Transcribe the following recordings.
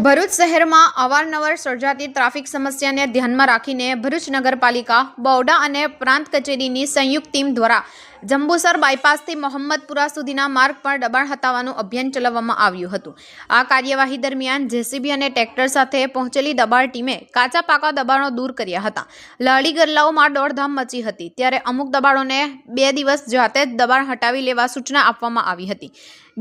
ભરૂચ શહેરમાં અવારનવાર સર્જાતી ટ્રાફિક સમસ્યાને ધ્યાનમાં રાખીને ભરૂચ નગરપાલિકા, બૌડા અને પ્રાંત કચેરીની સંયુક્ત ટીમ દ્વારા જંબુસર બાયપાસથી મોહમ્મદપુરા સુધીના માર્ગ પર દબાણ હટાવવાનું અભિયાન ચલાવવામાં આવ્યું હતું। આ કાર્યવાહી દરમિયાન જેસીબી અને ટ્રેક્ટર સાથે પહોંચેલી દબાણ ટીમે કાચા પાકા દબાણો દૂર કર્યા હતા। લહડી ગલ્લાઓમાં દોડધામ મચી હતી, ત્યારે અમુક દબાણોને 2 દિવસ જાતે જ દબાણ હટાવી લેવા સૂચના આપવામાં આવી હતી।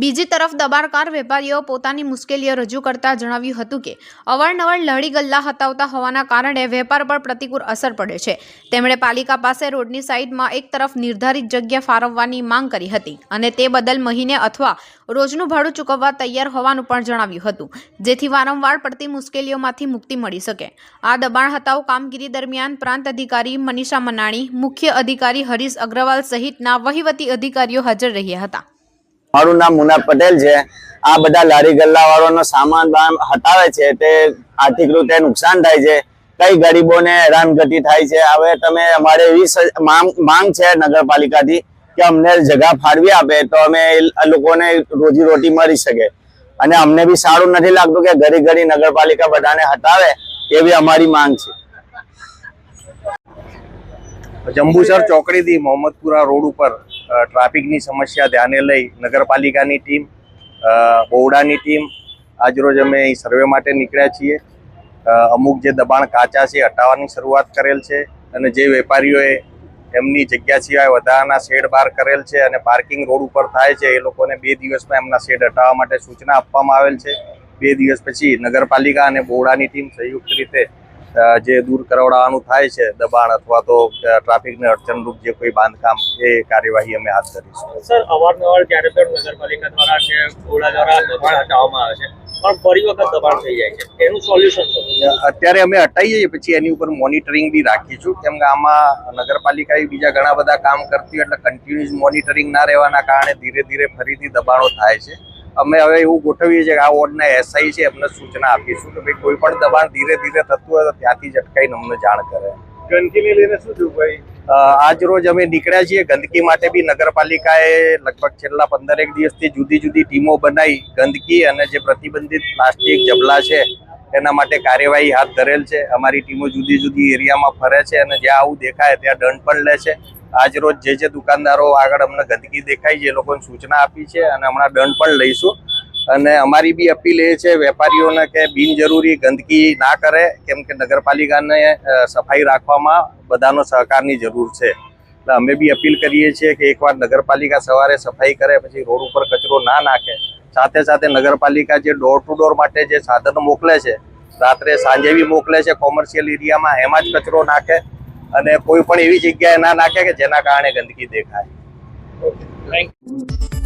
બીજી તરફ દબાણકાર વેપારીઓ પોતાની મુશ્કેલીઓ રજૂ કરતા જણાવ્યું હતું કે અવારનવાર લહડી ગલ્લા હટાવતા હોવાના કારણે વેપાર પર પ્રતિકૂળ અસર પડે છે। તેમણે પાલિકા પાસે રોડની સાઈડમાં એક તરફ નિર્ધારિત જગ્યા ફાળવવાની માંગ કરી હતી અને તે બદલ મહિને અથવા રોજનું ભાડું ચૂકવવા તૈયાર હોવાનું પણ જણાવ્યું હતું, જેથી વારંવાર પડતી મુશ્કેલીઓમાંથી મુક્તિ મળી શકે। આ દબાણ હટાવ કામગીરી દરમિયાન પ્રાંત અધિકારી મનીષા મનાણી, મુખ્ય અધિકારી હરીશ અગ્રવાલ સહિતના વહીવટી અધિકારીઓ હાજર રહ્યા હતા। મારું નામ મુના પટેલ છે। આ બધા લારી ગલ્લા વાળાનો સામાન હટાવે છે તે આર્થિક રીતે નુકસાન થાય છે, કઈ ગરીબોને હેરાનગતિ થાય છે। હવે તમે અમારે એવી માંગ છે નગરપાલિકાથી કે અમને જગ્યા ફાળવી આપે તો અમે લોકોને રોજી રોટી મળી શકે, અને અમને બી સારું નથી લાગતું કે ઘડી ઘડી નગરપાલિકા બધાને હટાવે, એવી અમારી માંગ છે। જંબુસર ચોકડીથી મોહમ્મદપુરા રોડ ઉપર ટ્રાફિકની સમસ્યા ધ્યાને લઈ નગરપાલિકાની ટીમ, બૌડાની ટીમ આજરોજ અમે સર્વે માટે નીકળ્યા છીએ। અમુક જે દબાણ કાચા છે હટાવવાની શરૂઆત કરેલ છે, અને જે વેપારીઓએ એમની જગ્યા સિવાય વધારાના શેડ બહાર કરેલ છે અને પાર્કિંગ રોડ ઉપર થાય છે એ લોકોને 2 દિવસમાં એમના શેડ હટાવવા માટે સૂચના આપવામાં આવેલ છે। 2 દિવસ પછી નગરપાલિકા અને બૌડાની ટીમ સંયુક્ત રીતે જે દૂર કરાવવાનું થાય છે દબાણ અથવા તો ટ્રાફિકને અડચણરૂપ જે કોઈ બાંધકામ, એ કાર્યવાહી અમે હાથ કરીશું। સર, અવારનવાર જ્યારે પણ નગરપાલિકા દ્વારા કે બૌડા દ્વારા દબાણ હટાવવામાં આવે છે પણ ફરી વખત દબાણ થઈ જાય છે, એનું સોલ્યુશન શું? અત્યારે અમે હટાવીએ છીએ, પછી એની ઉપર મોનિટરિંગ બી રાખીશું, કેમ કે આમાં નગરપાલિકાએ બીજા ઘણા બધા કામ કરતી હોય એટલે કન્ટિન્યુઅસ મોનિટરિંગ ના રહેવાના કારણે ધીરે ધીરે ફરીથી દબાણો થાય છે। અમે હવે એવું ગોઠવીએ છીએ કે આ વોર્ડના એસઆઈ છે એમને સૂચના આપીશું કે ભાઈ કોઈ પણ દબાણ ધીરે ધીરે થતું હોય તો ત્યાંથી જ અટકાઈને અમને જાણ કરે। ગંદકીને લઈને શું થયું ભાઈ? આજ રોજ અમે નીકળ્યા છીએ। ગંદકી માટે બી નગરપાલિકાએ લગભગ છેલ્લા 15 દિવસથી જુદી જુદી ટીમો બનાવી ગંદકી અને જે પ્રતિબંધિત પ્લાસ્ટિક જબલા છે એના માટે કાર્યવાહી હાથ ધરેલ છે। અમારી ટીમો જુદી જુદી એરિયામાં ફરે છે અને જ્યાં આવું દેખાય ત્યાં દંડ પણ લે છે। આજ રોજ જે દુકાનદારો આગળ અમને ગંદકી દેખાય છે એ લોકોને સૂચના આપી છે અને હમણાં દંડ પણ લઈશું। અને અમારી બી અપીલ એ છે વેપારીઓને કે બિનજરૂરી ગંદકી ના કરે, કેમ કે નગરપાલિકાને સફાઈ રાખવામાં બધાનો સહકારની જરૂર છે। એટલે અમે બી અપીલ કરીએ છીએ કે એકવાર નગરપાલિકા સવારે સફાઈ કરે પછી રોડ ઉપર કચરો ના નાખે। સાથે સાથે નગરપાલિકા જે ડોર ટુ ડોર માટે જે સાધનો મોકલે છે, રાત્રે સાંજે બી મોકલે છે કોમર્શિયલ એરિયામાં, એમાં જ કચરો નાખે અને કોઈ પણ એવી જગ્યાએ ના નાખે કે જેના કારણે ગંદકી દેખાય। Thank you.